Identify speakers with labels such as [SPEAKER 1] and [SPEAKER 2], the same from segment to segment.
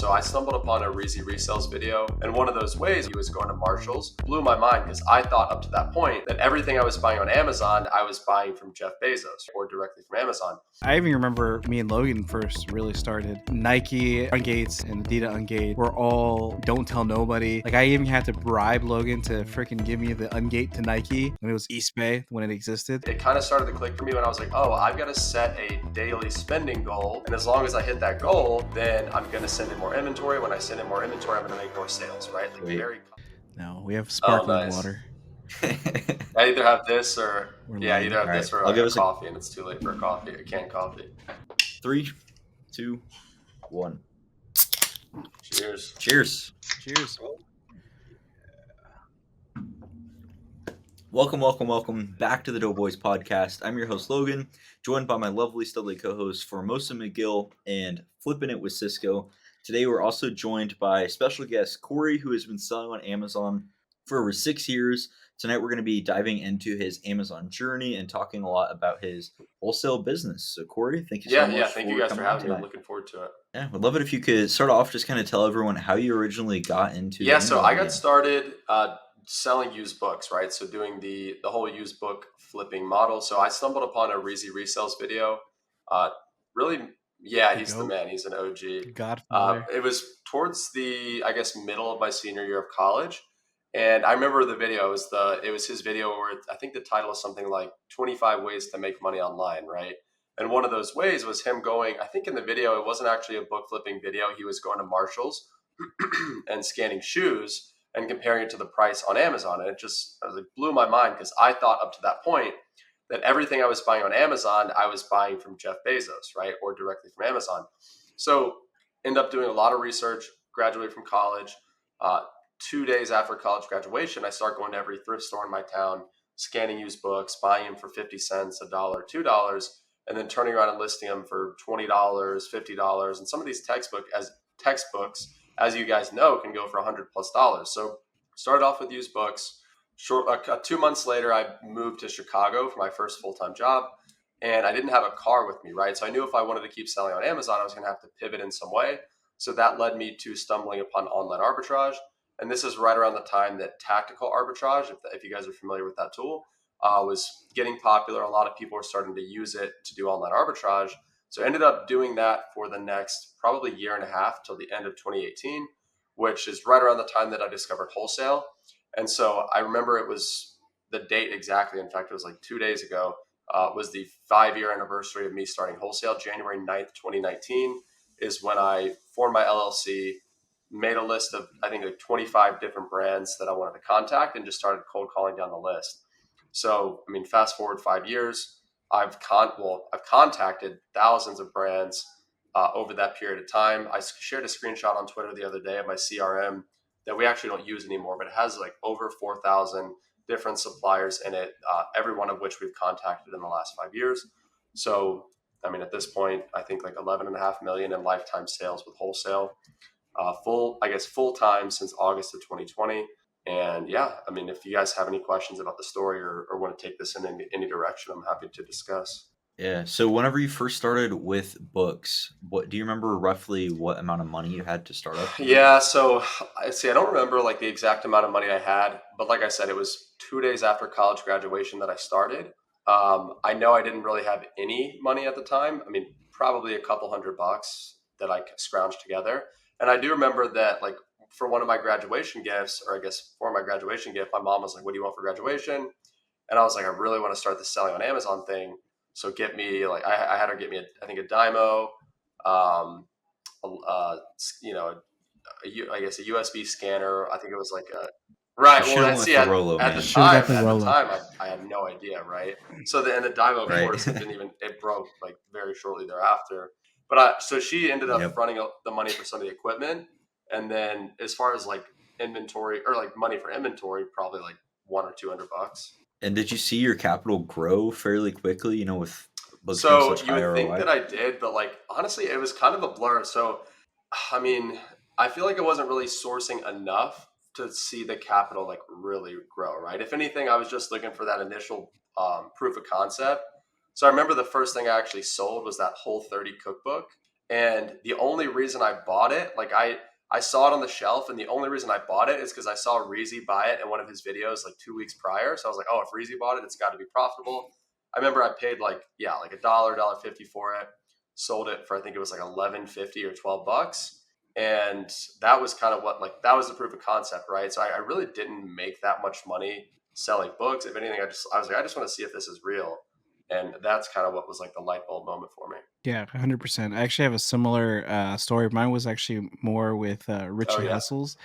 [SPEAKER 1] So I stumbled upon a Reezy Resales video, and one of those ways he was going to Marshall's blew my mind because I thought up to that point that everything I was buying on Amazon, I was buying from Jeff Bezos or directly from Amazon.
[SPEAKER 2] I even remember me and Logan first really started. Nike Ungates and Adidas Ungate were all don't tell nobody. Like I even had to bribe Logan to freaking give me the Ungate to Nike when it was East Bay when it existed.
[SPEAKER 1] It kind of started to click for me when I was like, oh, I've got to set a daily spending goal. And as long as I hit that goal, then I'm going to send in more inventory. When I send in more inventory, I'm going to make more sales, right? Like very.
[SPEAKER 2] No, we have sparkling water.
[SPEAKER 1] I either have this or either have this or
[SPEAKER 3] I'll give us
[SPEAKER 1] coffee, and it's too late for a coffee, a canned coffee.
[SPEAKER 3] 3, 2, 1.
[SPEAKER 1] Cheers.
[SPEAKER 3] Cheers.
[SPEAKER 2] Cheers.
[SPEAKER 3] Welcome back to the Doughboys podcast. I'm your host Logan, joined by my lovely studly co-hosts Formosa McGill and Flippin' It with Cisco. Today we're also joined by special guest Cory, who has been selling on Amazon for over 6 years. Tonight we're going to be diving into his Amazon journey and talking a lot about his wholesale business. So Cory, thank you so much.
[SPEAKER 1] Yeah, thank you guys for having me. I'm looking forward to it.
[SPEAKER 3] Yeah, would love it if you could start off just kind of tell everyone how you originally got into
[SPEAKER 1] so I got started selling used books, right? So doing the whole used book flipping model. So I stumbled upon a Reezy Resales video. He's the man. He's an OG.
[SPEAKER 2] Godfather.
[SPEAKER 1] It was towards the, middle of my senior year of college. And I remember the video. It was his video where I think the title is something like 25 ways to make money online, right? And one of those ways was him going, I think in the video, it wasn't actually a book flipping video. He was going to Marshall's and scanning shoes and comparing it to the price on Amazon. And it blew my mind because I thought up to that point that everything I was buying on Amazon, I was buying from Jeff Bezos, right? Or directly from Amazon. So end up doing a lot of research, graduated from college. 2 days after college graduation, I start going to every thrift store in my town, scanning used books, buying them for 50 cents, $1, $2, and then turning around and listing them for $20, $50. And some of these textbooks, as you guys know, can go for $100+ plus. So started off with used books. 2 months later, I moved to Chicago for my first full-time job, and I didn't have a car with me, right? So I knew if I wanted to keep selling on Amazon, I was going to have to pivot in some way. So that led me to stumbling upon online arbitrage. And this is right around the time that tactical arbitrage, if you guys are familiar with that tool, was getting popular. A lot of people were starting to use it to do online arbitrage. So I ended up doing that for the next probably year and a half till the end of 2018, which is right around the time that I discovered Wholesale. And so I remember it was the date exactly. In fact, it was like 2 days ago, was the 5-year anniversary of me starting Wholesale. January 9th, 2019 is when I formed my LLC, made a list of, I think, like 25 different brands that I wanted to contact and just started cold calling down the list. So, fast forward 5 years, I've contacted thousands of brands over that period of time. I shared a screenshot on Twitter the other day of my CRM that we actually don't use anymore, but it has like over 4,000 different suppliers in it, every one of which we've contacted in the last 5 years. So, at this point, I think like 11.5 million in lifetime sales with Wholesale. Full time since August of 2020. And if you guys have any questions about the story or want to take this in any direction, I'm happy to discuss.
[SPEAKER 3] Yeah. So whenever you first started with books, what do you remember roughly what amount of money you had to start up?
[SPEAKER 1] Yeah. So I don't remember like the exact amount of money I had, but like I said, it was 2 days after college graduation that I started. I know I didn't really have any money at the time. Probably a couple $100 that I scrounged together. And I do remember that, like, for one of my graduation gifts, my mom was like, what do you want for graduation? And I was like, I really want to start this selling on Amazon thing. So get me, like, I had her get me, a Dymo, a USB scanner. I think it was like a, right. Well, at the time, I had no idea, right? So the Dymo, of course, it broke like very shortly thereafter. But so she ended up fronting the money for some of the equipment. And then as far as like inventory or like money for inventory, probably like $100 or $200.
[SPEAKER 3] And did you see your capital grow fairly quickly, with books?
[SPEAKER 1] So you would think that I did, but like, honestly, it was kind of a blur. So, I feel like I wasn't really sourcing enough to see the capital like really grow, right? If anything, I was just looking for that initial proof of concept. So I remember the first thing I actually sold was that Whole30 cookbook. And the only reason I bought it, I saw it on the shelf, and the only reason I bought it is because I saw Reezy buy it in one of his videos like 2 weeks prior. So I was like, oh, if Reezy bought it, it's got to be profitable. I remember I paid like $1.50 for it, sold it for I think it was like $11.50 or $12, and that was kind of that was the proof of concept, right? So I really didn't make that much money selling books. If anything, I was like, I just want to see if this is real, and that's kind of what was like the light bulb moment for me.
[SPEAKER 2] Yeah, 100%. I actually have a similar story. Mine was actually more with
[SPEAKER 1] Oh
[SPEAKER 2] Richie
[SPEAKER 1] yeah.
[SPEAKER 2] Hustles.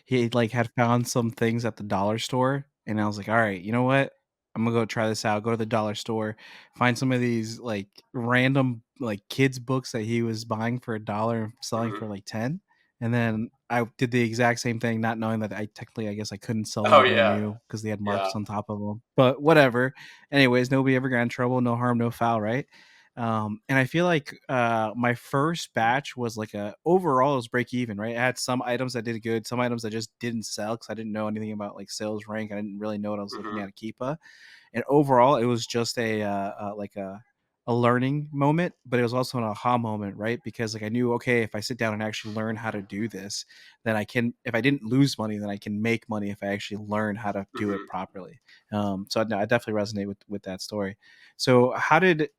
[SPEAKER 2] He like had found some things at the dollar store, and I was like, all right, you know what? I'm gonna go try this out. Go to the dollar store, find some of these like random like kids books that he was buying for $1 and selling
[SPEAKER 1] Hmm.
[SPEAKER 2] for like 10. And then I did the exact same thing, not knowing that I technically, I guess I couldn't sell
[SPEAKER 1] Oh
[SPEAKER 2] them brand
[SPEAKER 1] yeah.
[SPEAKER 2] new because they had
[SPEAKER 1] Yeah.
[SPEAKER 2] marks on top of them. But whatever. Anyways, nobody ever got in trouble. No harm, no foul, right? And I feel like my first batch was like overall it was break even, right? I had some items that did good, some items that just didn't sell because I didn't know anything about like sales rank. I didn't really know what I was looking
[SPEAKER 1] Hmm.
[SPEAKER 2] at Keepa, and overall it was just like a learning moment, but it was also an aha moment, right? Because like I knew, okay, if I sit down and actually learn how to do this, then I can. If I didn't lose money, then I can make money if I actually learn how to do it
[SPEAKER 1] Hmm.
[SPEAKER 2] properly. So I definitely resonate with that story. So how did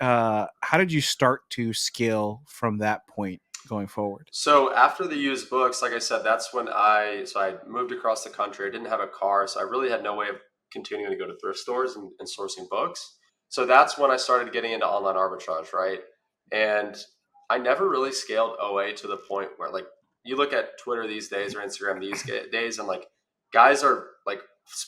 [SPEAKER 2] you start to scale from that point going forward?
[SPEAKER 1] So after the used books, like I said, that's when I moved across the country. I didn't have a car, so I really had no way of continuing to go to thrift stores and sourcing books. So that's when I started getting into online arbitrage, right? And I never really scaled OA to the point where like you look at Twitter these days or Instagram these days, and like guys are like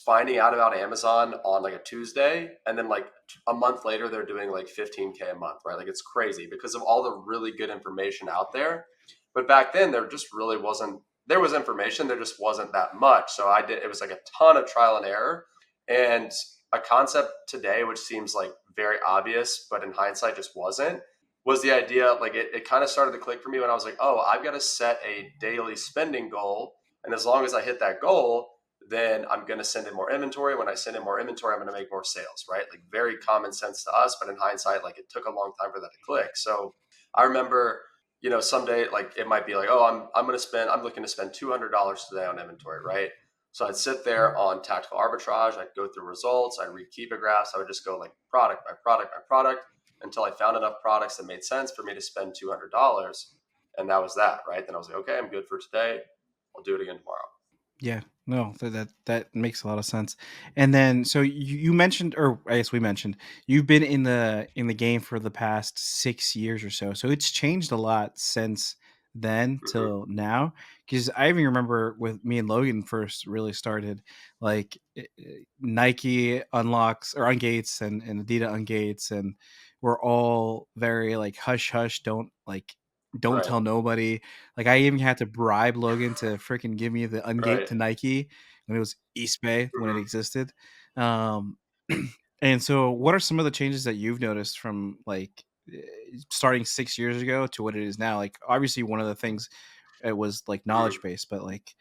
[SPEAKER 1] finding out about Amazon on like a Tuesday, and then like a month later they're doing like 15K a month, right? Like it's crazy because of all the really good information out there. But back then, there just really wasn't. There was information, there just wasn't that much. So I did. It was like a ton of trial and error, and a concept today, which seems like very obvious, but in hindsight, just wasn't. Was the idea like it kind of started to click for me when I was like, oh, I've got to set a daily spending goal, and as long as I hit that goal, then I'm going to send in more inventory. When I send in more inventory, I'm going to make more sales, right? Like very common sense to us, but in hindsight, like it took a long time for that to click. So I remember, someday like it might be like, oh, I'm looking to spend $200 today on inventory, right? So I'd sit there on tactical arbitrage. I'd go through results. I'd read Kiva graphs. I would just go like product by product by product until I found enough products that made sense for me to spend $200, and that was that, right? Then I was like, okay, I'm good for today. I'll do it again tomorrow.
[SPEAKER 2] Yeah, no, that makes a lot of sense. And then, so you mentioned, or I guess we mentioned, you've been in the game for the past 6 years or so. So it's changed a lot since then
[SPEAKER 1] Hmm.
[SPEAKER 2] till now. Because I even remember with me and Logan first really started, like Nike unlocks or ungates and Adidas ungates, and we're all very like hush hush, don't
[SPEAKER 1] Right.
[SPEAKER 2] tell nobody. Like I even had to bribe Logan to freaking give me the ungate
[SPEAKER 1] Right.
[SPEAKER 2] to Nike when it was East Bay when it
[SPEAKER 1] Hmm.
[SPEAKER 2] existed. Um, and so, what are some of the changes that you've noticed from like starting 6 years ago to what it is now? Like obviously, one of the things it was like knowledge
[SPEAKER 1] Hmm.
[SPEAKER 2] based, but like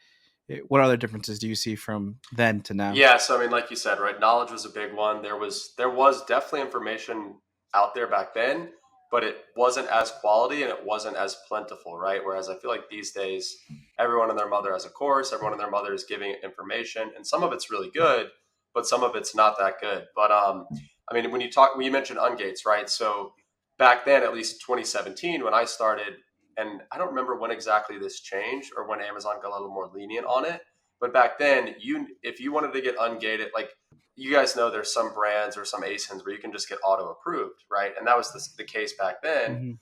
[SPEAKER 2] what other differences do you see from then to now?
[SPEAKER 1] Yeah, so I mean, like you said, right? Knowledge was a big one. There was definitely information out there back then, but it wasn't as quality and it wasn't as plentiful, right? Whereas I feel like these days, everyone and their mother has a course, everyone and their mother is giving information, and some of it's really good, but some of it's not that good. But I mean, when you mentioned ungates, right? So back then, at least 2017, when I started, and I don't remember when exactly this changed or when Amazon got a little more lenient on it, but back then, if you wanted to get ungated, like you guys know, there's some brands or some ASINs where you can just get auto approved, right? And that was the case back then.
[SPEAKER 2] Hmm.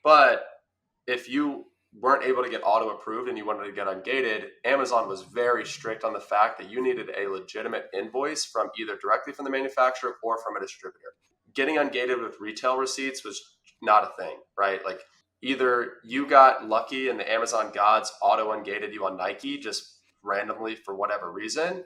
[SPEAKER 1] But if you weren't able to get auto approved and you wanted to get ungated, Amazon was very strict on the fact that you needed a legitimate invoice from either directly from the manufacturer or from a distributor. Getting ungated with retail receipts was not a thing, right? Like either you got lucky and the Amazon gods auto ungated you on Nike just randomly for whatever reason,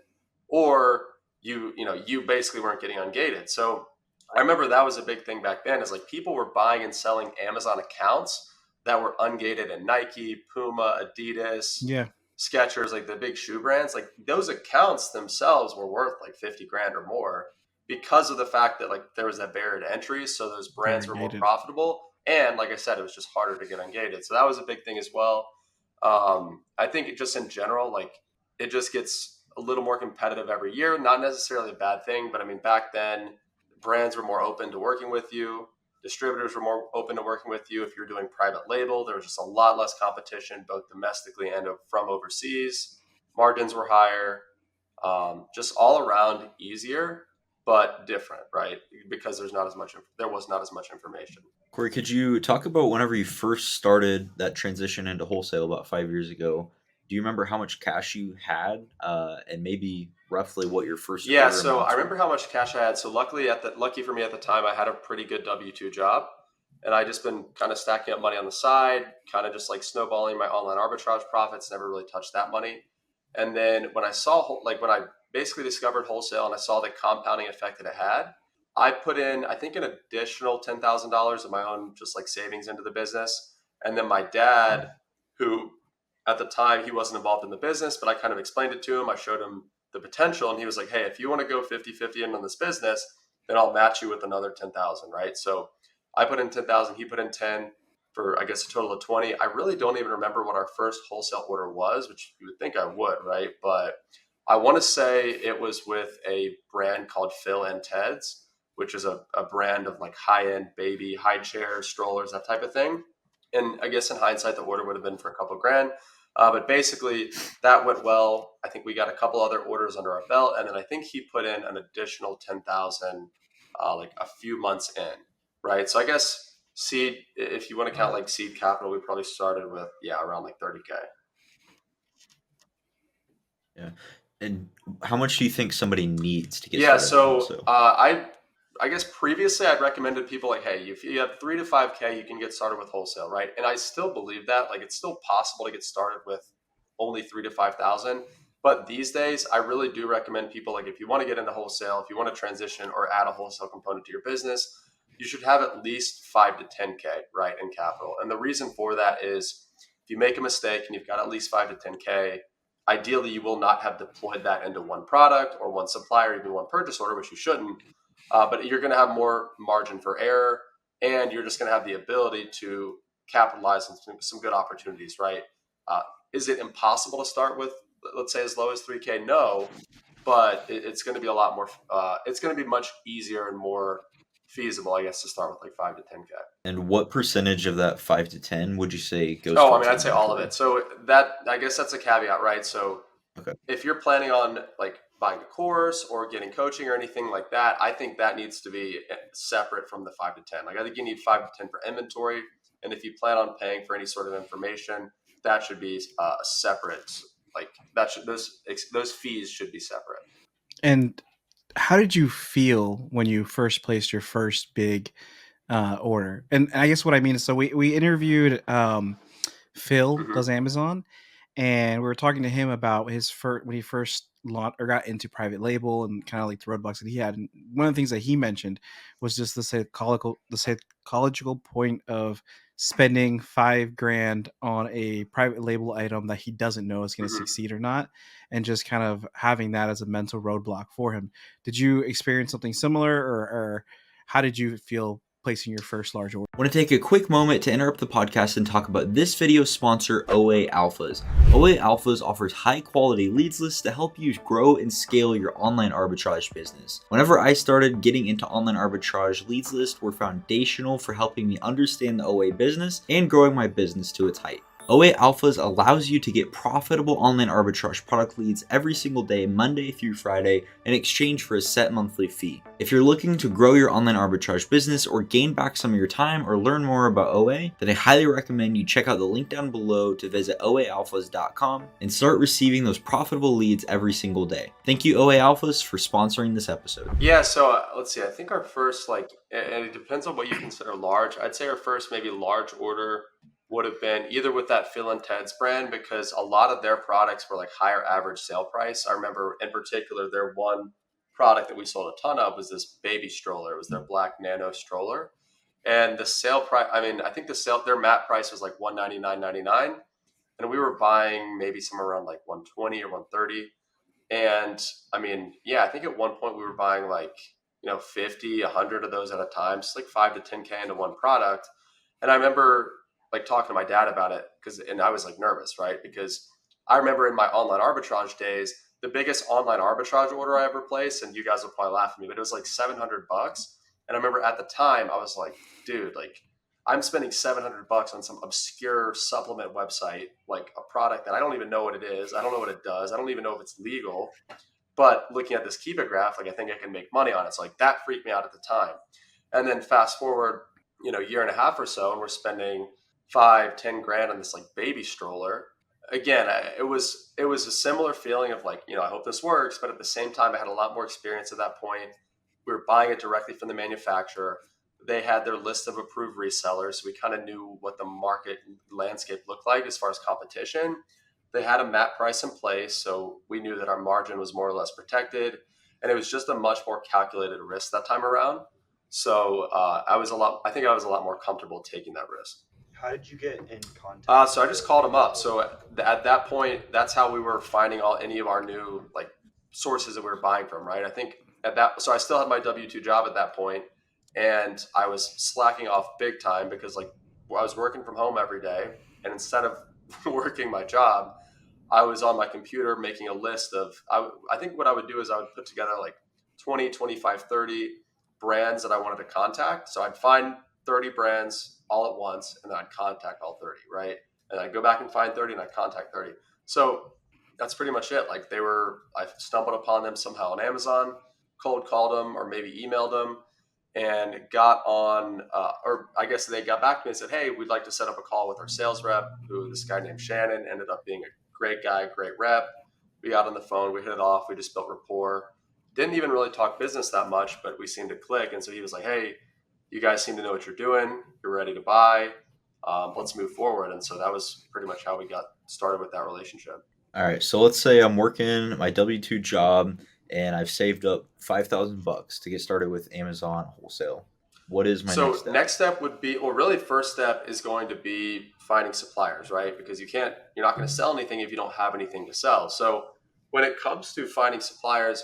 [SPEAKER 1] or you basically weren't getting ungated. So I remember that was a big thing back then is like people were buying and selling Amazon accounts that were ungated in Nike, Puma, Adidas,
[SPEAKER 2] Yeah,
[SPEAKER 1] Skechers, like the big shoe brands. Like those accounts themselves were worth like 50 grand or more because of the fact that like there was that barrier to entry. So those
[SPEAKER 2] they're
[SPEAKER 1] brands were more
[SPEAKER 2] gated.
[SPEAKER 1] profitable, And like I said, it was just harder to get ungated. So that was a big thing as well. I think it just in general, like it just gets a little more competitive every year. Not necessarily a bad thing, but I mean, back then brands were more open to working with you. Distributors were more open to working with you. If you're doing private label, there was just a lot less competition, both domestically and from overseas. Margins were higher, just all around easier, but different, right? Because there was not as much information.
[SPEAKER 3] Corey, could you talk about whenever you first started that transition into wholesale about 5 years ago? Do you remember how much cash you had, and maybe roughly what your first
[SPEAKER 1] Yeah,
[SPEAKER 3] order
[SPEAKER 1] so I
[SPEAKER 3] amounts
[SPEAKER 1] remember
[SPEAKER 3] were?
[SPEAKER 1] how much cash I had. So lucky for me at the time, I had a pretty good W-2 job, and I just been kind of stacking up money on the side, kind of just like snowballing my online arbitrage profits. Never really touched that money. And then when I basically discovered wholesale and I saw the compounding effect that it had, I put in I think an additional $10,000 of my own just like savings into the business, and then my dad, who at the time he wasn't involved in the business, but I kind of explained it to him. I showed him the potential, and he was like, hey, if you want to go 50-50 in on this business, then I'll match you with another 10,000, right? So I put in 10,000, he put in 10, for I guess a total of 20. I really don't even remember what our first wholesale order was, which you would think I would, right? But I want to say it was with a brand called Phil and Ted's, which is a brand of like high-end baby high chairs, strollers, that type of thing. And I guess in hindsight, the order would have been for a couple grand. But basically, that went well. I think we got a couple other orders under our belt, and then I think he put in an additional 10,000, like a few months in, right? So I guess seed, if you want to count like seed capital, we probably started with around like 30K.
[SPEAKER 3] Yeah. And how much do you think somebody needs to get
[SPEAKER 1] Yeah,
[SPEAKER 3] started in
[SPEAKER 1] so
[SPEAKER 3] wholesale?
[SPEAKER 1] I guess previously I'd recommended people like, hey, if you have 3 to 5K, you can get started with wholesale, right? And I still believe that. Like, it's still possible to get started with only 3 to 5,000. But these days, I really do recommend people like if you want to get into wholesale, if you want to transition or add a wholesale component to your business, you should have at least 5 to 10K, right, in capital. And the reason for that is if you make a mistake and you've got at least 5 to 10K, ideally you will not have deployed that into one product or one supplier, even one purchase order, which you shouldn't. But you're going to have more margin for error, and you're just going to have the ability to capitalize on some good opportunities, right? Uh, is it impossible to start with, let's say, as low as 3K? No, but it's going to be a lot more. It's going to be much easier and more feasible, I guess, to start with like 5 to 10K.
[SPEAKER 3] And what percentage of that 5 to 10 would you say goes
[SPEAKER 1] Oh, I
[SPEAKER 3] towards
[SPEAKER 1] mean, I'd say all of
[SPEAKER 3] inventory?
[SPEAKER 1] it. So that I guess that's a caveat, right? So
[SPEAKER 3] Okay.
[SPEAKER 1] if you're planning on like buying a course or getting coaching or anything like that, I think that needs to be separate from the 5 to 10. Like I think you need 5 to 10 for inventory, and if you plan on paying for any sort of information, that should be separate. Like that should those fees should be separate.
[SPEAKER 2] And how did you feel when you first placed your first big order? And I guess what I mean is, so we interviewed Phil
[SPEAKER 1] Hmm.
[SPEAKER 2] does Amazon, and we were talking to him about his first when he first launched or got into private label and kind of like the roadblocks that he had. And one of the things that he mentioned was just the psychological point of spending 5 grand on a private label item that he doesn't know is going to
[SPEAKER 1] Hmm.
[SPEAKER 2] succeed or not, and just kind of having that as a mental roadblock for him. Did you experience something similar, or how did you feel placing your first large order?
[SPEAKER 3] I want to take a quick moment to interrupt the podcast and talk about this video's sponsor, OA Alphas. OA Alphas offers high quality leads lists to help you grow and scale your online arbitrage business. Whenever I started getting into online arbitrage, leads lists were foundational for helping me understand the OA business and growing my business to its height. OA Alphas allows you to get profitable online arbitrage product leads every single day, Monday through Friday, in exchange for a set monthly fee. If you're looking to grow your online arbitrage business or gain back some of your time or learn more about OA, then I highly recommend you check out the link down below to visit oaalphas.com and start receiving those profitable leads every single day. Thank you, OA Alphas, for sponsoring this episode.
[SPEAKER 1] Yeah, so let's see. I think our first, like, and it depends on what you consider large. I'd say our first maybe large order would have been either with that Phil and Ted's brand, because a lot of their products were like higher average sale price. I remember in particular, their one product that we sold a ton of was this baby stroller. It was their black nano stroller. And the sale price, I mean, I think their mat price was like $199.99. And we were buying maybe somewhere around like 120 or 130. And I mean, yeah, I think at one point we were buying like, 50, 100 of those at a time, just like 5 to 10K into one product. And I remember like talking to my dad about it and I was like nervous, right? Because I remember in my online arbitrage days, the biggest online arbitrage order I ever placed, and you guys will probably laugh at me, but it was like $700. And I remember at the time I was like, dude, like I'm spending $700 on some obscure supplement website, like a product that I don't even know what it is. I don't know what it does. I don't even know if it's legal. But looking at this Kiva graph, like I think I can make money on it. So like that freaked me out at the time. And then fast forward, year and a half or so, and we're spending 5-10 grand on this like baby stroller. Again, it was a similar feeling of like, I hope this works, but at the same time, I had a lot more experience at that point. We were buying it directly from the manufacturer. They had their list of approved resellers, so we kind of knew what the market landscape looked like as far as competition. They had a MAP price in place, so we knew that our margin was more or less protected, and it was just a much more calculated risk that time around. So I think I was a lot more comfortable taking that risk.
[SPEAKER 4] How did you get in contact?
[SPEAKER 1] So I just called them up. So at that point, that's how we were finding any of our new like sources that we were buying from, right? I think so I still had my W-2 job at that point, and I was slacking off big time because like I was working from home every day, and instead of working my job, I was on my computer making a list of, I think what I would do is I would put together like 20, 25, 30 brands that I wanted to contact. So I'd find 30 brands all at once, and then I'd contact all 30, right? And I'd go back and find 30 and I'd contact 30. So that's pretty much it. Like I stumbled upon them somehow on Amazon, cold called them or maybe emailed them, and got on, or I guess they got back to me and said, hey, we'd like to set up a call with our sales rep, who this guy named Shannon ended up being a great guy, great rep. We got on the phone, we hit it off, we just built rapport. Didn't even really talk business that much, but we seemed to click. And so he was like, hey, you guys seem to know what you're doing. You're ready to buy. Let's move forward. And so that was pretty much how we got started with that relationship.
[SPEAKER 3] All right, so let's say I'm working my W-2 job and I've saved up $5,000 to get started with Amazon Wholesale. What is my next step?
[SPEAKER 1] Next step would be, well, really first step is going to be finding suppliers, right? Because you're not going to sell anything if you don't have anything to sell. So when it comes to finding suppliers,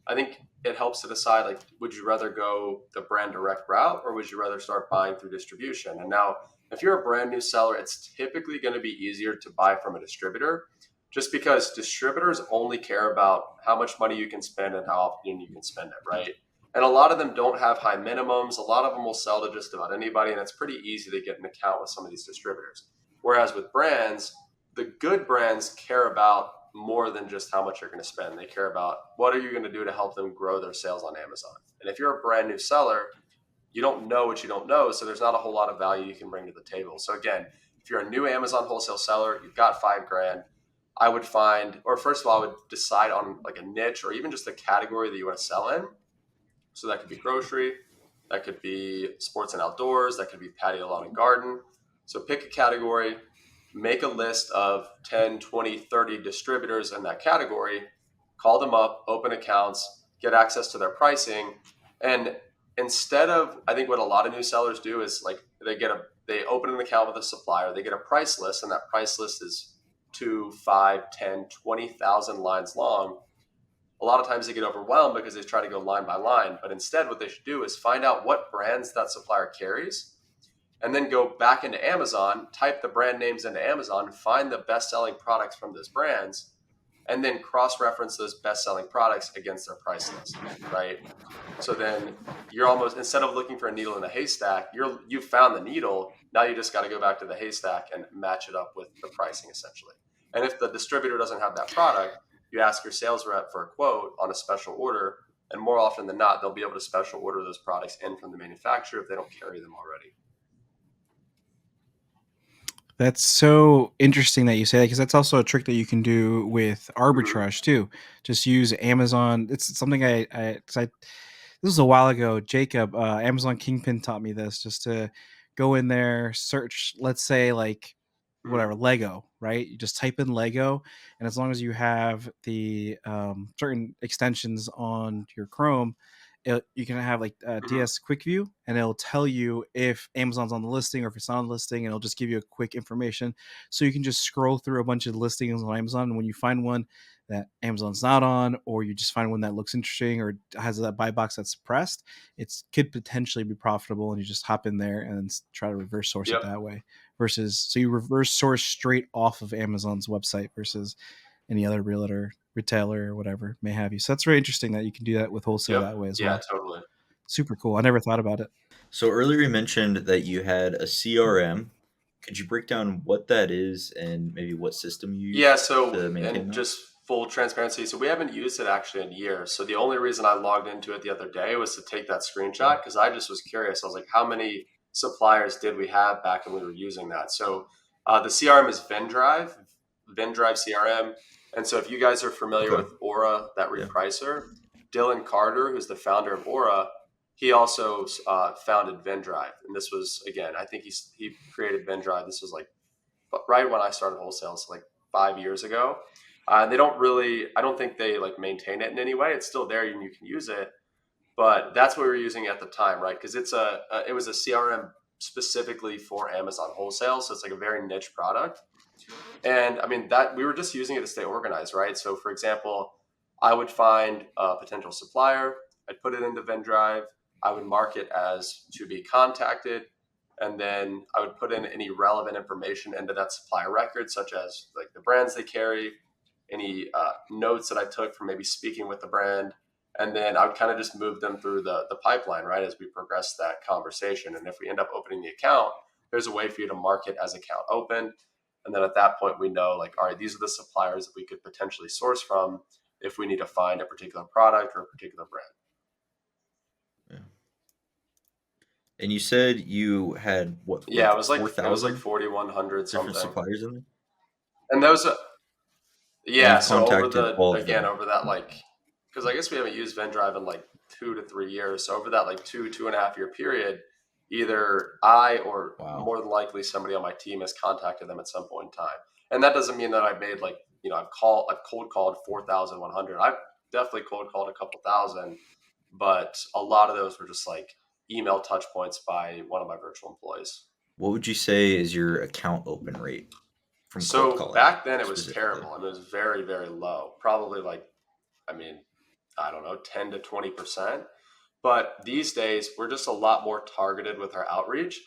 [SPEAKER 1] I think it helps to decide, like, would you rather go the brand direct route or would you rather start buying through distribution? And now, if you're a brand new seller, it's typically going to be easier to buy from a distributor just because distributors only care about how much money you can spend and how often you can spend it, right? And a lot of them don't have high minimums. A lot of them will sell to just about anybody, and it's pretty easy to get an account with some of these distributors. Whereas with brands, the good brands care about more than just how much you're going to spend. They care about what are you going to do to help them grow their sales on Amazon. And if you're a brand new seller, you don't know what you don't know, so there's not a whole lot of value you can bring to the table. So again, if you're a new Amazon wholesale seller, you've got $5,000, I would find, or first of all, I would decide on like a niche or even just a category that you want to sell in. So that could be grocery, that could be sports and outdoors, that could be patio, lawn, and garden. So pick a category, make a list of 10, 20, 30 distributors in that category, call them up, open accounts, get access to their pricing. And instead of, I think what a lot of new sellers do is like they open an account with a supplier, they get a price list, and that price list is 2, 5, 10, 20,000 lines long. A lot of times they get overwhelmed because they try to go line by line. But instead, what they should do is find out what brands that supplier carries, and then go back into Amazon, type the brand names into Amazon, find the best-selling products from those brands, and then cross-reference those best-selling products against their price list, right? So then you're almost, instead of looking for a needle in a haystack, you've found the needle. Now you just got to go back to the haystack and match it up with the pricing, essentially. And if the distributor doesn't have that product, you ask your sales rep for a quote on a special order, and more often than not, they'll be able to special order those products in from the manufacturer if they don't carry them already.
[SPEAKER 2] That's so interesting that you say that, because that's also a trick that you can do with arbitrage too. Just use Amazon. It's something this was a while ago. Jacob, Amazon Kingpin, taught me this, just to go in there, search, let's say like whatever, Lego, right? You just type in Lego, and as long as you have the certain extensions on your Chrome, you can have like DS Quick View, and it'll tell you if Amazon's on the listing or if it's not on the listing, and it'll just give you a quick information. So you can just scroll through a bunch of listings on Amazon, and when you find one that Amazon's not on, or you just find one that looks interesting or has that buy box that's suppressed, it could potentially be profitable, and you just hop in there and try to reverse source it that way. Versus, so you reverse source straight off of Amazon's website versus any other realtor, retailer, or whatever may have you. So that's very interesting that you can do that with wholesale that way as well.
[SPEAKER 1] Yeah, totally.
[SPEAKER 2] Super cool. I never thought about it.
[SPEAKER 3] So earlier you mentioned that you had a CRM. Could you break down what that is and maybe what system you use to maintain
[SPEAKER 1] and
[SPEAKER 3] that?
[SPEAKER 1] just full transparency. So we haven't used it actually in years. So the only reason I logged into it the other day was to take that screenshot because I just was curious. I was like, how many suppliers did we have back when we were using that? So the CRM is Vend Drive CRM. And so if you guys are familiar with Aura, that repricer, Dylan Carter, who's the founder of Aura, he also founded Vend Drive. And this was, again, I think he created Vend Drive. This was like right when I started Wholesale, so like 5 years ago. They don't really, I don't think they like maintain it in any way. It's still there and you can use it, but that's what we were using at the time, right? Because it was a CRM specifically for Amazon Wholesale. So it's like a very niche product. And I mean, that we were just using it to stay organized, right? So for example, I would find a potential supplier, I'd put it into Vend Drive, I would mark it as to be contacted, and then I would put in any relevant information into that supplier record, such as like the brands they carry, any notes that I took from maybe speaking with the brand. And then I would kind of just move them through the pipeline, right, as we progress that conversation. And if we end up opening the account, there's a way for you to mark it as account open. And then at that point, we know like, all right, these are the suppliers that we could potentially source from if we need to find a particular product or a particular brand.
[SPEAKER 3] And you said you had what?
[SPEAKER 1] Yeah, it was like
[SPEAKER 3] 4,000
[SPEAKER 1] 4,100 something
[SPEAKER 3] different suppliers in there.
[SPEAKER 1] And those, so over
[SPEAKER 3] contacted
[SPEAKER 1] over that like, because I guess we haven't used Vend Drive in like 2 to 3 years. So over that like 2.5 year period, either I or more than likely somebody on my team has contacted them at some point in time. And that doesn't mean that I've made like, I've cold called 4,100. I've definitely cold called a couple thousand, but a lot of those were just like email touch points by one of my virtual employees.
[SPEAKER 3] What would you say is your account open rate from
[SPEAKER 1] So
[SPEAKER 3] cold calling?
[SPEAKER 1] back then it was terrible. I mean, it was very, very low. Probably like, I don't know, 10 to 20%. But these days we're just a lot more targeted with our outreach.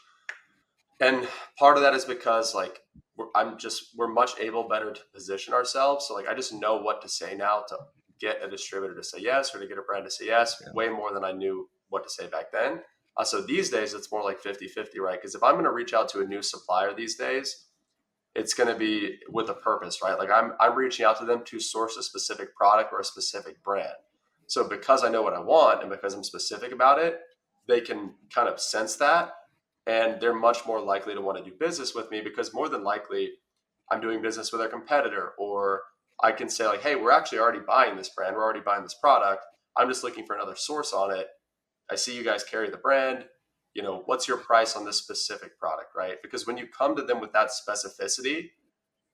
[SPEAKER 1] And part of that is because like we're much better to position ourselves. So like I just know what to say now to get a distributor to say yes or to get a brand to say yes, way more than I knew what to say back then. So these days it's more like 50-50, right? Because if I'm going to reach out to a new supplier these days, it's going to be with a purpose, right? Like I'm reaching out to them to source a specific product or a specific brand. So because I know what I want and because I'm specific about it, they can kind of sense that. And they're much more likely to want to do business with me because more than likely I'm doing business with a competitor, or I can say like, hey, we're actually already buying this brand. We're already buying this product. I'm just looking for another source on it. I see you guys carry the brand. What's your price on this specific product, right? Because when you come to them with that specificity,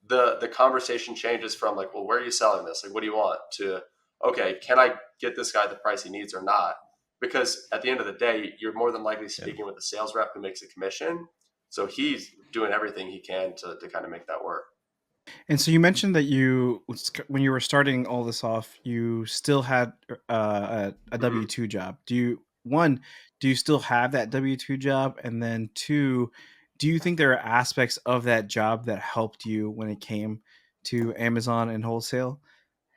[SPEAKER 1] the conversation changes from like, well, where are you selling this? Like, what do you want? To, okay, can I get this guy the price he needs or not? Because at the end of the day, you're more than likely speaking with the sales rep who makes a commission. So he's doing everything he can to kind of make that work.
[SPEAKER 2] And so you mentioned that when you were starting all this off, you still had a W-2 job. Do you still have that W-2 job? And then 2, do you think there are aspects of that job that helped you when it came to Amazon and wholesale?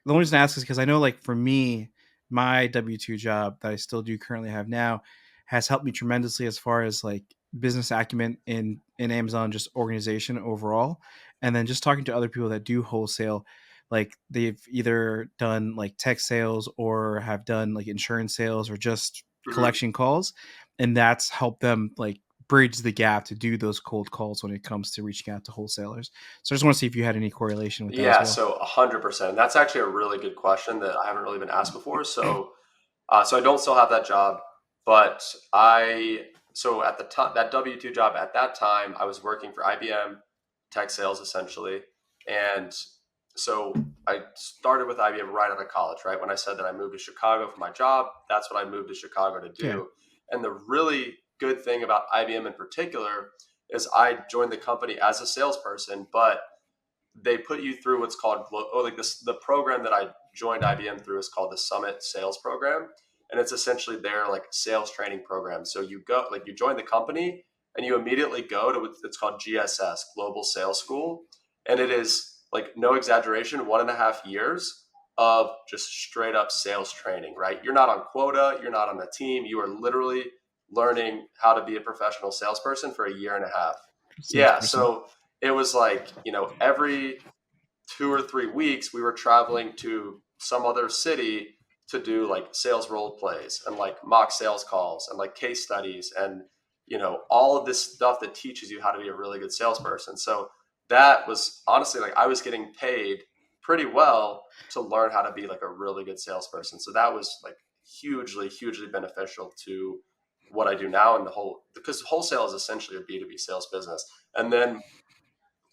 [SPEAKER 2] The only reason I ask is because I know, like, for me, my W-2 job that I still do currently have now has helped me tremendously as far as like business acumen in Amazon, just organization overall. And then just talking to other people that do wholesale, like they've either done like tech sales or have done like insurance sales or just collection calls. And that's helped them like bridge the gap to do those cold calls when it comes to reaching out to wholesalers. So I just want to see if you had any correlation with that.
[SPEAKER 1] Yeah,
[SPEAKER 2] as well.
[SPEAKER 1] So 100%. That's actually a really good question that I haven't really been asked before. So, so I don't still have that job, but so at the time, that W-2 job at that time, I was working for IBM, tech sales essentially. And so I started with IBM right out of college, right? When I said that I moved to Chicago for my job, that's what I moved to Chicago to
[SPEAKER 2] Yeah.
[SPEAKER 1] do. And the really good thing about IBM in particular is I joined the company as a salesperson, but they put you through what's called, like this, the program that I joined IBM through is called the Summit Sales Program. And it's essentially their like sales training program. So you go, like you join the company and you immediately go to what's called GSS, Global Sales School. And it is like no exaggeration, 1.5 years of just straight up sales training, right? You're not on quota, you're not on a team. You are literally learning how to be a professional salesperson for a year and a half. Yeah.
[SPEAKER 2] Salesperson.
[SPEAKER 1] So it was like, every 2 or 3 weeks we were traveling to some other city to do like sales role plays and like mock sales calls and like case studies and all of this stuff that teaches you how to be a really good salesperson. So that was honestly like I was getting paid pretty well to learn how to be like a really good salesperson. So that was like hugely beneficial to what I do now in the whole, because wholesale is essentially a B2B sales business. And then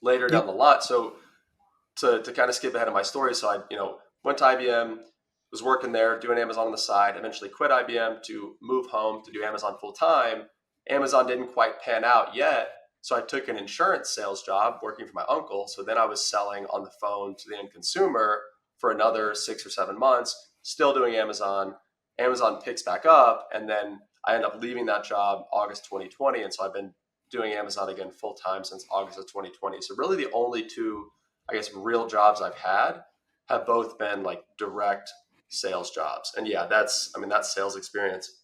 [SPEAKER 1] later down
[SPEAKER 2] Yep.
[SPEAKER 1] the line, so to kind of skip ahead of my story, so I went to IBM, was working there doing Amazon on the side, eventually quit IBM to move home to do Amazon full time. Amazon didn't quite pan out yet, so I took an insurance sales job working for my uncle. So then I was selling on the phone to the end consumer for another 6 or 7 months, still doing Amazon. Amazon picks back up, and then I end up leaving that job August 2020, and so I've been doing Amazon again full time since August of 2020. So really the only two, I guess, real jobs I've had have both been like direct sales jobs. And yeah, that sales experience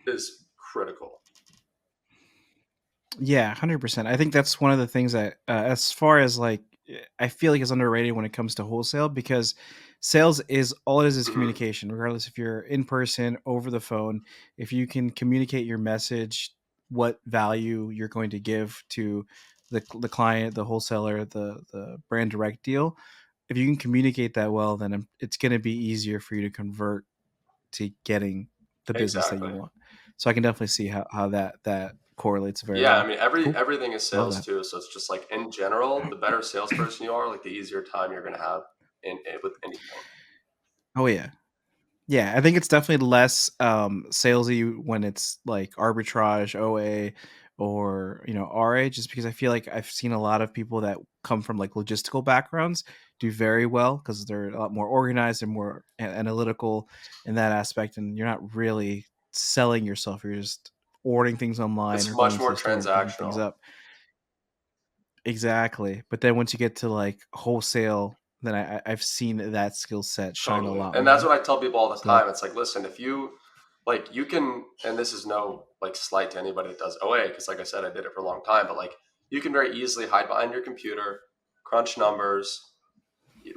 [SPEAKER 1] is critical.
[SPEAKER 2] Yeah, 100%. I think that's one of the things that, as far as like, I feel like is underrated when it comes to wholesale, because sales is all it is
[SPEAKER 1] Mm-hmm.
[SPEAKER 2] communication, regardless if you're in person, over the phone. If you can communicate your message, what value you're going to give to the client, the wholesaler, the brand direct deal, if you can communicate that well, then it's going to be easier for you to convert to getting the business that you
[SPEAKER 1] Exactly.
[SPEAKER 2] want. So I can definitely see how that correlates very
[SPEAKER 1] Yeah, I
[SPEAKER 2] well.
[SPEAKER 1] mean
[SPEAKER 2] Cool.
[SPEAKER 1] everything is
[SPEAKER 2] Love
[SPEAKER 1] sales
[SPEAKER 2] that.
[SPEAKER 1] too. So it's just like in general, the better salesperson you are, like the easier time you're gonna have with anything.
[SPEAKER 2] Oh yeah. Yeah, I think it's definitely less salesy when it's like arbitrage, OA, or RA, just because I feel like I've seen a lot of people that come from like logistical backgrounds do very well because they're a lot more organized and more analytical in that aspect, and you're not really selling yourself. You're just ordering things online
[SPEAKER 1] It's
[SPEAKER 2] or
[SPEAKER 1] much
[SPEAKER 2] going to
[SPEAKER 1] more
[SPEAKER 2] the store and picking things
[SPEAKER 1] transactional.
[SPEAKER 2] up. Exactly. But then once you get to like wholesale, then I've seen that skill set shine a
[SPEAKER 1] Totally.
[SPEAKER 2] lot
[SPEAKER 1] And that's
[SPEAKER 2] more.
[SPEAKER 1] what I tell people all the
[SPEAKER 2] So that,
[SPEAKER 1] time. It's like, listen, if you like you can, and this is no like slight to anybody that does OA, because like I said, I did it for a long time, but like you can very easily hide behind your computer, crunch numbers,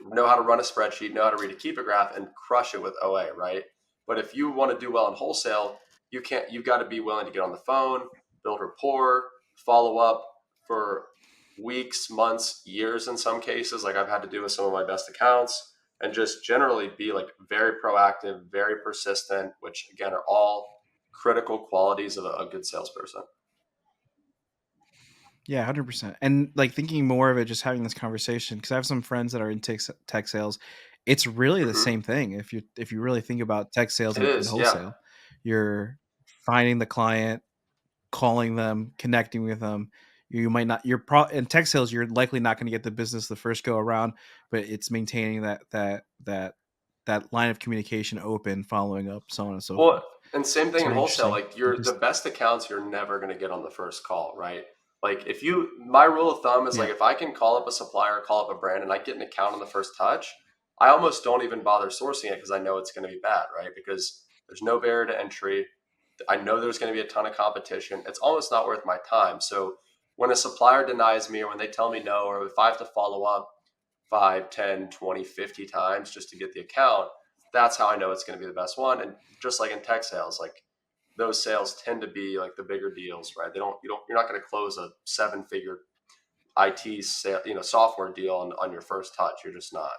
[SPEAKER 1] know how to run a spreadsheet, know how to read a keeper graph, and crush it with OA, right? But if you want to do well in wholesale, you've got to be willing to get on the phone, build rapport, follow up for weeks, months, years in some cases, like I've had to do with some of my best accounts, and just generally be like very proactive, very persistent, which again are all critical qualities of a good salesperson.
[SPEAKER 2] yeah, 100%. And like thinking more of it, just having this conversation, because I have some friends that are in tech sales. It's really the
[SPEAKER 1] Hmm.
[SPEAKER 2] same thing. If you really think about tech sales
[SPEAKER 1] It
[SPEAKER 2] and
[SPEAKER 1] is, yeah.
[SPEAKER 2] wholesale, you're finding the client, calling them, connecting with them. You might not. In tech sales, you're likely not going to get the business the first go around, but it's maintaining that line of communication open, following up, so on and so
[SPEAKER 1] Well,
[SPEAKER 2] forth.
[SPEAKER 1] and same
[SPEAKER 2] It's
[SPEAKER 1] thing in
[SPEAKER 2] very
[SPEAKER 1] wholesale.
[SPEAKER 2] interesting.
[SPEAKER 1] Like
[SPEAKER 2] It
[SPEAKER 1] you're the
[SPEAKER 2] just
[SPEAKER 1] best accounts you're never going to get on the first call, right? Like if you, my rule of thumb is like
[SPEAKER 2] yeah,
[SPEAKER 1] if I can call up a supplier, call up a brand, and I get an account on the first touch, I almost don't even bother sourcing it because I know it's going to be bad, right? Because there's no barrier to entry. I know there's going to be a ton of competition. It's almost not worth my time. So when a supplier denies me or when they tell me no, or if I have to follow up 5, 10, 20, 50 times just to get the account, that's how I know it's going to be the best one. And just like in tech sales, like those sales tend to be like the bigger deals, right? You're not going to close a 7-figure IT sale, software deal on your first touch. You're just not.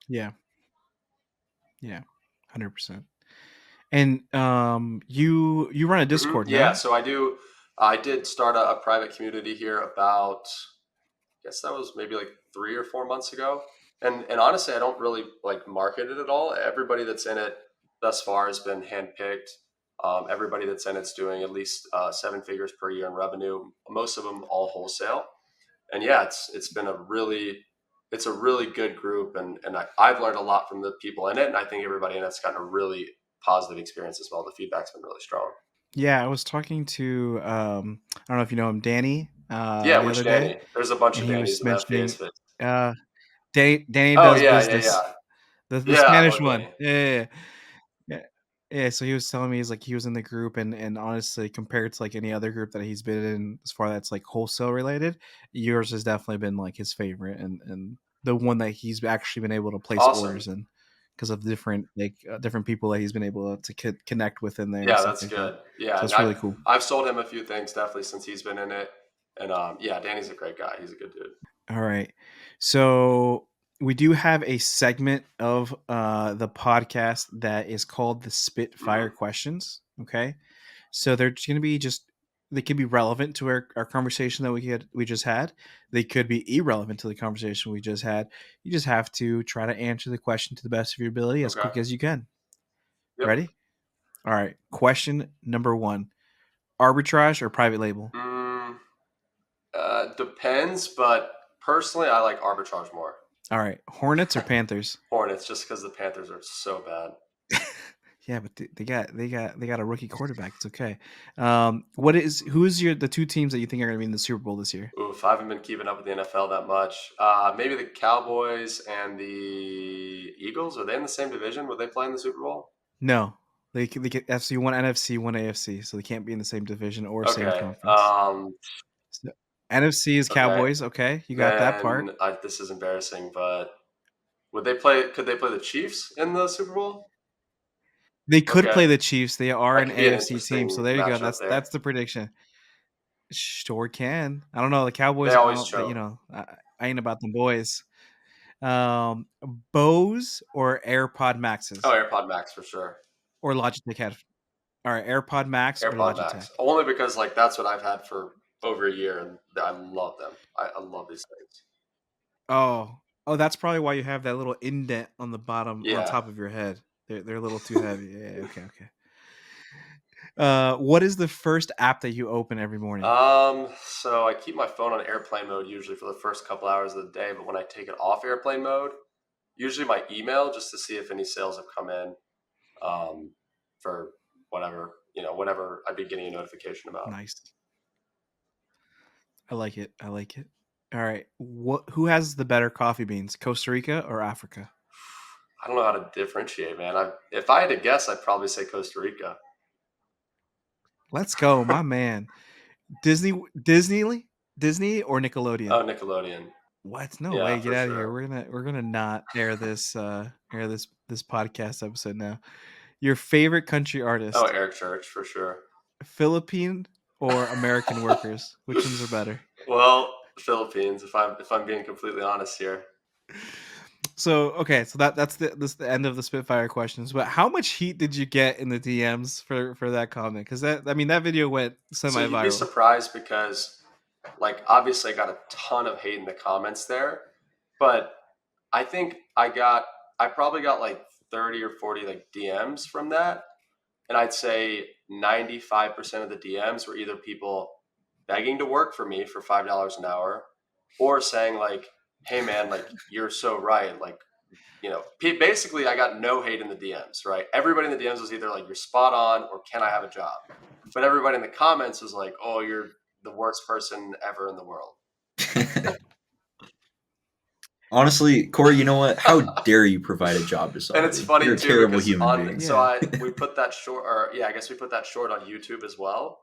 [SPEAKER 2] yeah, yeah, 100%. And you run a
[SPEAKER 1] Hmm.
[SPEAKER 2] Discord,
[SPEAKER 1] Yeah.
[SPEAKER 2] no?
[SPEAKER 1] So I do. I did start a private community here about, I guess that was maybe like 3 or 4 months ago. And honestly, I don't really like market it at all. Everybody that's in it thus far has been handpicked. Everybody that's in it's doing at least 7 figures per year in revenue. Most of them all wholesale. And yeah, it's been it's a really good group, and I've learned a lot from the people in it, and I think everybody in it's gotten a really positive experience as well. The feedback's been really strong.
[SPEAKER 2] Yeah, I was talking to I don't know if you know him, Danny,
[SPEAKER 1] Yeah,
[SPEAKER 2] the
[SPEAKER 1] which
[SPEAKER 2] other day,
[SPEAKER 1] Danny? There's a bunch
[SPEAKER 2] and
[SPEAKER 1] of
[SPEAKER 2] he
[SPEAKER 1] Dannys
[SPEAKER 2] was
[SPEAKER 1] in the FBA
[SPEAKER 2] mentioning
[SPEAKER 1] space.
[SPEAKER 2] uh Danny
[SPEAKER 1] Oh
[SPEAKER 2] does
[SPEAKER 1] yeah, yeah,
[SPEAKER 2] business,
[SPEAKER 1] yeah,
[SPEAKER 2] the
[SPEAKER 1] yeah. I
[SPEAKER 2] Spanish
[SPEAKER 1] know
[SPEAKER 2] one.
[SPEAKER 1] Danny.
[SPEAKER 2] Yeah. Yeah. Yeah, so he was telling me he's like he was in the group and honestly compared to like any other group that he's been in as far that's like wholesale related, yours has definitely been like his favorite and the one that he's actually been able to place
[SPEAKER 1] Awesome.
[SPEAKER 2] orders in because of different different people that he's been able to connect with in there and
[SPEAKER 1] Yeah,
[SPEAKER 2] stuff
[SPEAKER 1] that's
[SPEAKER 2] like that.
[SPEAKER 1] good. Yeah,
[SPEAKER 2] So
[SPEAKER 1] and
[SPEAKER 2] that's really cool.
[SPEAKER 1] I've sold him a few things definitely since he's been in it, and yeah, Danny's a great guy. He's a good dude.
[SPEAKER 2] All right. So we do have a segment of the podcast that is called the Spitfire questions. Okay. So they're going to be they could be relevant to our conversation that we just had. They could be irrelevant to the conversation we just had. You just have to try to answer the question to the best of your ability as
[SPEAKER 1] Okay.
[SPEAKER 2] quick as you can.
[SPEAKER 1] Yep.
[SPEAKER 2] Ready? All right. Question number 1: arbitrage or private label?
[SPEAKER 1] Depends, but personally, I like arbitrage more.
[SPEAKER 2] All right. Hornets or Panthers?
[SPEAKER 1] Hornets, just because the Panthers are so bad.
[SPEAKER 2] Yeah, but they got a rookie quarterback. It's okay. Who's the two teams that you think are going to be in the Super Bowl this year?
[SPEAKER 1] Oof, I haven't been keeping up with the NFL that much. Maybe the Cowboys and the Eagles. Are they in the same division? Would they play in the Super Bowl?
[SPEAKER 2] No, they get FC, one NFC, one AFC, so they can't be in the same division or same
[SPEAKER 1] Okay.
[SPEAKER 2] conference. So, NFC is
[SPEAKER 1] Okay.
[SPEAKER 2] Cowboys. Okay, you got that part.
[SPEAKER 1] This is embarrassing, but would they play? Could they play the Chiefs in the Super Bowl?
[SPEAKER 2] They could
[SPEAKER 1] Okay.
[SPEAKER 2] play the Chiefs. They are
[SPEAKER 1] That
[SPEAKER 2] an
[SPEAKER 1] could be an
[SPEAKER 2] AFC team, so
[SPEAKER 1] interesting
[SPEAKER 2] there you go.
[SPEAKER 1] matchup there.
[SPEAKER 2] That's the prediction. Sure can. I don't know the Cowboys.
[SPEAKER 1] They always
[SPEAKER 2] I
[SPEAKER 1] choke.
[SPEAKER 2] I ain't about them boys. Bose or AirPod Maxes?
[SPEAKER 1] Oh, AirPod Max for sure.
[SPEAKER 2] Or Logitech head. All right, AirPod Max or
[SPEAKER 1] AirPod
[SPEAKER 2] Logitech?
[SPEAKER 1] Max. Only because like that's what I've had for over a year, and I love them. I love these things.
[SPEAKER 2] Oh, that's probably why you have that little indent on the bottom on top of your head. They're a little too heavy. Yeah. Okay. What is the first app that you open every morning?
[SPEAKER 1] So I keep my phone on airplane mode usually for the first couple hours of the day, but when I take it off airplane mode, usually my email just to see if any sales have come in, for whatever I'd be getting a notification about.
[SPEAKER 2] Nice. I like it. All right. Who has the better coffee beans, Costa Rica or Africa?
[SPEAKER 1] I don't know how to differentiate, man. If I had to guess, I'd probably say Costa Rica.
[SPEAKER 2] Let's go, my man. Disney or Nickelodeon?
[SPEAKER 1] Oh, Nickelodeon.
[SPEAKER 2] What? No
[SPEAKER 1] Yeah,
[SPEAKER 2] way! Get
[SPEAKER 1] for
[SPEAKER 2] out of
[SPEAKER 1] sure.
[SPEAKER 2] here. We're gonna not air this podcast episode now. Your favorite country artist?
[SPEAKER 1] Oh, Eric Church for sure.
[SPEAKER 2] Philippine or American Workers? Which ones are better?
[SPEAKER 1] Well, Philippines. If I'm being completely honest here.
[SPEAKER 2] So okay, so that's the end of the Spitfire questions. But how much heat did you get in the DMs for that comment? Because that video went semi-viral.
[SPEAKER 1] So you'd be surprised because, like, obviously I got a ton of hate in the comments there, but I think I probably got like 30 or 40 like DMs from that, and I'd say 95% of the DMs were either people begging to work for me for $5 an hour, or saying like, "Hey man, like you're so right," like. Basically, I got no hate in the DMs, right? Everybody in the DMs was either like, "You're spot on," or "Can I have a job?" But everybody in the comments was like, "Oh, you're the worst person ever in the world."
[SPEAKER 3] Honestly, Cory, you know what? How dare you provide a job to somebody?
[SPEAKER 1] And it's funny
[SPEAKER 3] You're a
[SPEAKER 1] too,
[SPEAKER 3] terrible
[SPEAKER 1] because
[SPEAKER 3] human being.
[SPEAKER 1] So we put that short, I guess we put that short on YouTube as well.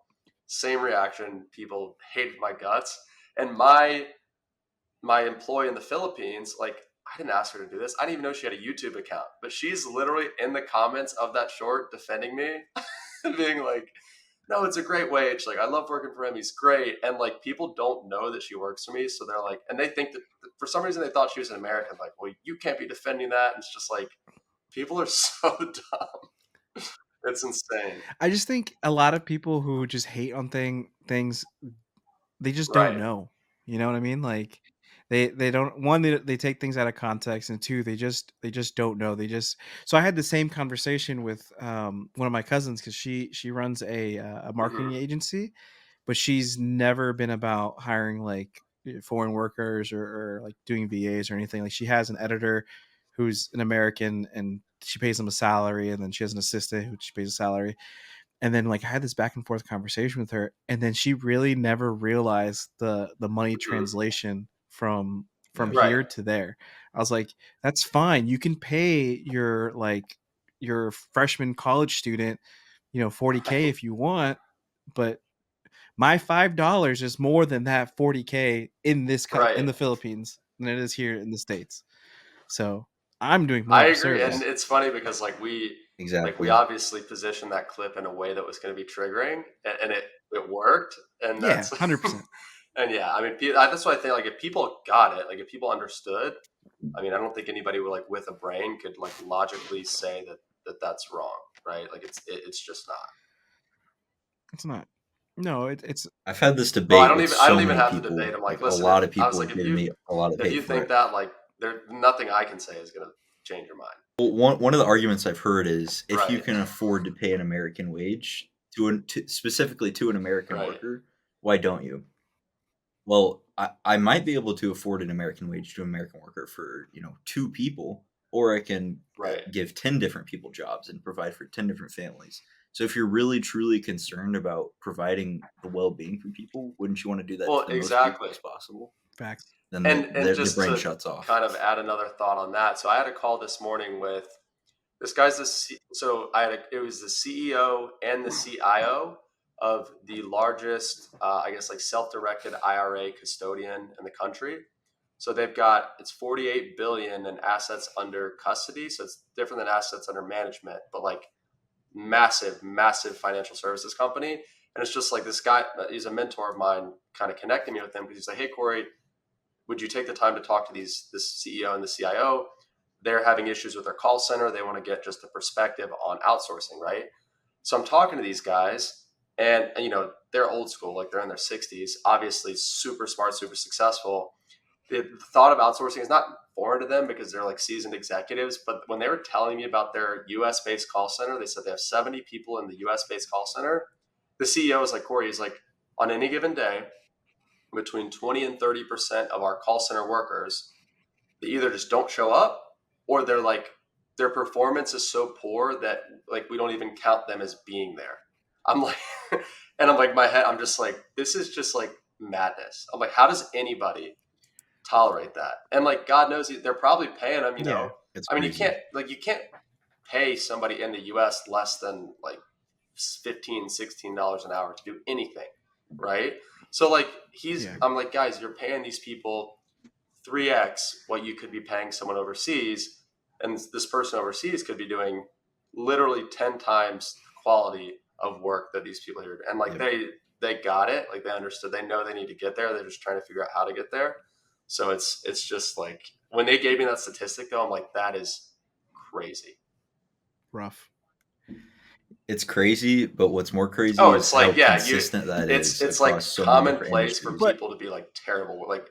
[SPEAKER 1] Same reaction. People hated my guts, and my employee in the Philippines, like, I didn't ask her to do this. I didn't even know she had a YouTube account, but she's literally in the comments of that short defending me, being like, "No, it's a great wage. Like, I love working for him. He's great." And like, people don't know that she works for me, so they're like, and they think that for some reason they thought she was an American. Like, well, you can't be defending that. And it's just like, people are so dumb. It's insane.
[SPEAKER 2] I just think a lot of people who just hate on things, they just don't know. You know what I mean? Like, They don't, one, they take things out of context, and two, they just don't know. So I had the same conversation with one of my cousins, because she runs a
[SPEAKER 1] Hmm.
[SPEAKER 2] marketing agency, but she's never been about hiring like foreign workers, or like doing VAs or anything. Like, she has an editor who's an American, and she pays him a salary, and then she has an assistant who she pays a salary. And then, like, I had this back and forth conversation with her, and then she really never realized the money
[SPEAKER 1] Hmm.
[SPEAKER 2] translation from
[SPEAKER 3] Yeah.
[SPEAKER 1] Right.
[SPEAKER 2] here to there. I was like, that's fine. You can pay your freshman college student, $40K
[SPEAKER 1] Right.
[SPEAKER 2] if you want, but my $5 is more than that $40K in
[SPEAKER 1] Right.
[SPEAKER 2] the Philippines than it is here in the States. So I'm doing more
[SPEAKER 1] I
[SPEAKER 2] of a
[SPEAKER 1] agree, and
[SPEAKER 2] service.
[SPEAKER 1] it's funny because we
[SPEAKER 3] Exactly.
[SPEAKER 1] obviously positioned that clip in a way that was going to be triggering, and it worked, and
[SPEAKER 2] Yeah,
[SPEAKER 1] that's
[SPEAKER 2] 100%.
[SPEAKER 1] and yeah, I mean that's why I think, like, if people got it, like if people understood, I mean, I don't think anybody with with a brain could like logically say that's wrong, right? Like it's just not.
[SPEAKER 2] It's not. No, it's
[SPEAKER 3] I've had this
[SPEAKER 1] Oh,
[SPEAKER 3] debate with
[SPEAKER 1] I
[SPEAKER 3] so
[SPEAKER 1] don't even
[SPEAKER 3] many
[SPEAKER 1] have the debate.
[SPEAKER 3] people.
[SPEAKER 1] I'm like,
[SPEAKER 3] Like a
[SPEAKER 1] listen,
[SPEAKER 3] lot
[SPEAKER 1] if
[SPEAKER 3] of
[SPEAKER 1] I was
[SPEAKER 3] people
[SPEAKER 1] like,
[SPEAKER 3] have given me a lot of
[SPEAKER 1] if
[SPEAKER 3] hate
[SPEAKER 1] you
[SPEAKER 3] for
[SPEAKER 1] think
[SPEAKER 3] it.
[SPEAKER 1] that, like, there's nothing I can say is going to change your mind.
[SPEAKER 3] Well, one of the arguments I've heard is if you
[SPEAKER 1] Right.
[SPEAKER 3] can afford to pay an American wage specifically to an American
[SPEAKER 1] Right.
[SPEAKER 3] worker, why don't you? Well, I might be able to afford an American wage to an American worker for, two people, or I can
[SPEAKER 1] Right.
[SPEAKER 3] give 10 different people jobs and provide for 10 different families. So if you're really truly concerned about providing the well-being for people, wouldn't you want to do that to
[SPEAKER 1] Well,
[SPEAKER 3] the most people
[SPEAKER 1] exactly.
[SPEAKER 3] as possible?
[SPEAKER 2] facts.
[SPEAKER 3] Then
[SPEAKER 1] And
[SPEAKER 3] the
[SPEAKER 1] just
[SPEAKER 3] brain
[SPEAKER 1] to
[SPEAKER 3] shuts off.
[SPEAKER 1] kind of add another thought on that. So I had a call this morning with this guy's so it was the CEO and the CIO of the largest, I guess, like self-directed IRA custodian in the country. So it's 48 billion in assets under custody. So it's different than assets under management, but like massive, massive financial services company. And it's just like this guy, he's a mentor of mine, kind of connecting me with him, because he's like, hey, Cory, would you take the time to talk to this CEO and the CIO? They're having issues with their call center. They want to get just a perspective on outsourcing, right? So I'm talking to these guys, and they're old school, like they're in their 60s, obviously super smart, super successful. The thought of outsourcing is not foreign to them because they're like seasoned executives. But when they were telling me about their US based call center, they said they have 70 people in the US based call center. The CEO is like, Cory, he's like, on any given day, between 20 and 30% of our call center workers, they either just don't show up, or they're like, their performance is so poor that like we don't even count them as being there. I'm like, and I'm like, my head, I'm just like, this is just like madness. I'm like, how does anybody tolerate that? And like, God knows they're probably paying them,
[SPEAKER 2] Yeah.
[SPEAKER 3] It's
[SPEAKER 1] I mean,
[SPEAKER 3] crazy.
[SPEAKER 1] you can't pay somebody in the US less than like $15-16 an hour to do anything, right? So like
[SPEAKER 2] Yeah.
[SPEAKER 1] I'm like, guys, you're paying these people 3x what you could be paying someone overseas, and this person overseas could be doing literally 10 times the quality of work that these people here. And like
[SPEAKER 3] Yep.
[SPEAKER 1] they got it, like they understood, they know they need to get there, they're just trying to figure out how to get there. So it's just like, when they gave me that statistic though, I'm like, that is crazy.
[SPEAKER 2] Rough.
[SPEAKER 3] It's crazy, but what's more crazy
[SPEAKER 1] Oh,
[SPEAKER 3] is
[SPEAKER 1] it's
[SPEAKER 3] how
[SPEAKER 1] like, yeah,
[SPEAKER 3] consistent that
[SPEAKER 1] it's
[SPEAKER 3] is
[SPEAKER 1] it's like
[SPEAKER 3] across so many different
[SPEAKER 1] commonplace for
[SPEAKER 3] industries.
[SPEAKER 2] But
[SPEAKER 1] people to be like terrible. Like,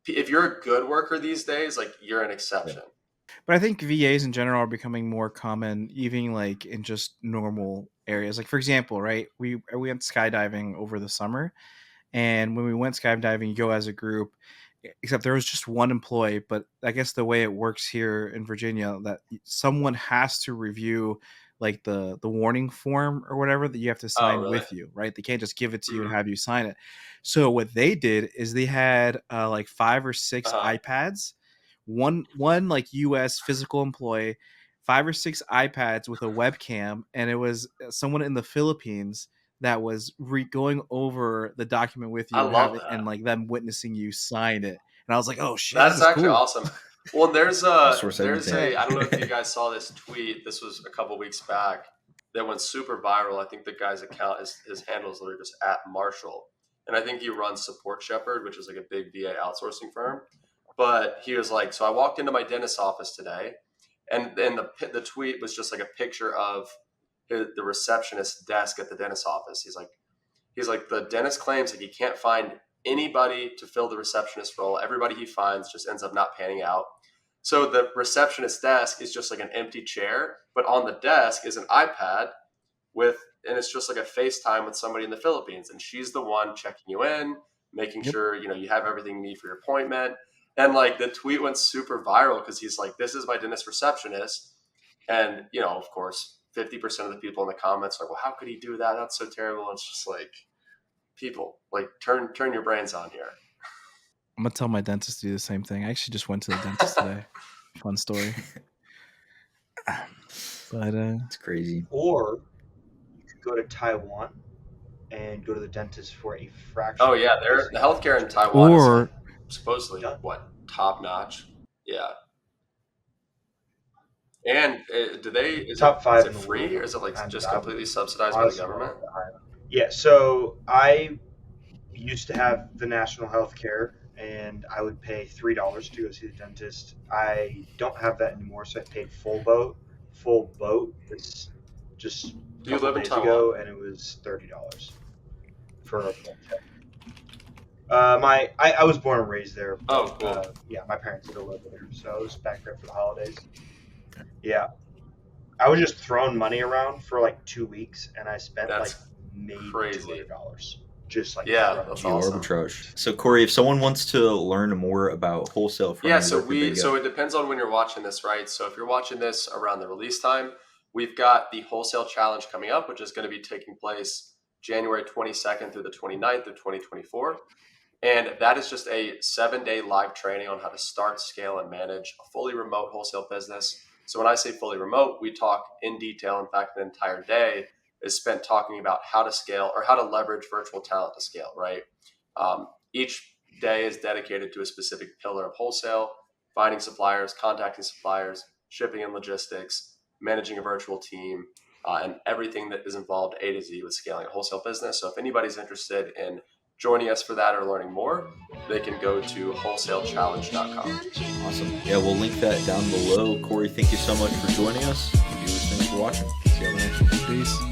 [SPEAKER 1] if you're a good worker these days, like you're an exception.
[SPEAKER 2] But I think VAs in general are becoming more common, even like in just normal areas. Like, for example, right? We went skydiving over the summer, and when we went skydiving, you go as a group. Except there was just one employee, but I guess the way it works here in Virginia, that someone has to review like the warning form or whatever that you have to
[SPEAKER 1] Oh,
[SPEAKER 2] sign
[SPEAKER 1] really?
[SPEAKER 2] with you, right? They can't just give it to you and
[SPEAKER 1] Mm-hmm.
[SPEAKER 2] have you sign it. So what they did is they had like 5 or 6
[SPEAKER 1] Uh-huh.
[SPEAKER 2] iPads, one like US physical employee, 5 or 6 iPads with a webcam, and it was someone in the Philippines that was going over the document with
[SPEAKER 1] I
[SPEAKER 2] you and
[SPEAKER 1] love
[SPEAKER 2] having,
[SPEAKER 1] that.
[SPEAKER 2] and like them witnessing you sign it. And I was like, oh shit, this
[SPEAKER 1] That's
[SPEAKER 2] is
[SPEAKER 1] actually
[SPEAKER 2] cool.
[SPEAKER 1] awesome. Well,
[SPEAKER 3] Outsource
[SPEAKER 1] there's
[SPEAKER 3] everything.
[SPEAKER 2] Yeah.
[SPEAKER 1] a I don't know if you guys saw this tweet. This was a couple weeks back that went super viral. I think the guy's account his handle is literally just at Marshall, and I think he runs Support Shepherd, which is like a big VA outsourcing firm. But he was like, so I walked into my dentist's office today, and then the tweet was just like a picture of the receptionist's desk at the dentist's office. He's like, the dentist claims that he can't find anybody to fill the receptionist role. Everybody he finds just ends up not panning out. So the receptionist desk is just like an empty chair, but on the desk is an iPad and it's just like a FaceTime with somebody in the Philippines. And she's the one checking you in, making sure, you have everything you need for your appointment. And like the tweet went super viral because he's like, this is my dentist receptionist. And, of course, 50% of the people in the comments are like, well, how could he do that? That's so terrible. And it's just like, people, like, turn your brains on here.
[SPEAKER 2] I'm going to tell my dentist to do the same thing. I actually just went to the dentist today. Fun story. But
[SPEAKER 3] it's crazy.
[SPEAKER 4] Or you could go to Taiwan and go to the dentist for a fraction.
[SPEAKER 1] Oh yeah, the healthcare in Taiwan is like, supposedly top notch. Yeah. And is
[SPEAKER 4] top 5
[SPEAKER 1] is it free or is it like just completely subsidized by the government?
[SPEAKER 4] Yeah, so I used to have the national health care and I would pay $3 to go see the dentist. I don't have that anymore, so I paid full boat. It's just
[SPEAKER 1] Do you live in Taiwan?
[SPEAKER 4] ago, and it was $30 for a full check. I was born and raised there.
[SPEAKER 1] Oh, cool.
[SPEAKER 4] Yeah, my parents still live there, so I was back there for the holidays. Yeah, I was just throwing money around for like 2 weeks, and I spent maybe $200. Just like
[SPEAKER 1] that's awesome.
[SPEAKER 3] Arbitrage. So Cory, if someone wants to learn more about Wholesale from
[SPEAKER 1] so it depends on when you're watching this, right? So if you're watching this around the release time, we've got the Wholesale Challenge coming up, which is going to be taking place January 22nd through the 29th of 2024. And that is just a 7-day live training on how to start, scale, and manage a fully remote wholesale business. So when I say fully remote, we talk in detail. In fact, an entire day is spent talking about how to scale or how to leverage virtual talent to scale, right? Each day is dedicated to a specific pillar of wholesale: finding suppliers, contacting suppliers, shipping and logistics, managing a virtual team, and everything that is involved A to Z with scaling a wholesale business. So if anybody's interested in joining us for that or learning more, they can go to wholesalechallenge.com.
[SPEAKER 3] Awesome. Yeah, we'll link that down below. Cory, thank you so much for joining us. Viewers, thanks for watching. See you on the next one.
[SPEAKER 2] Peace.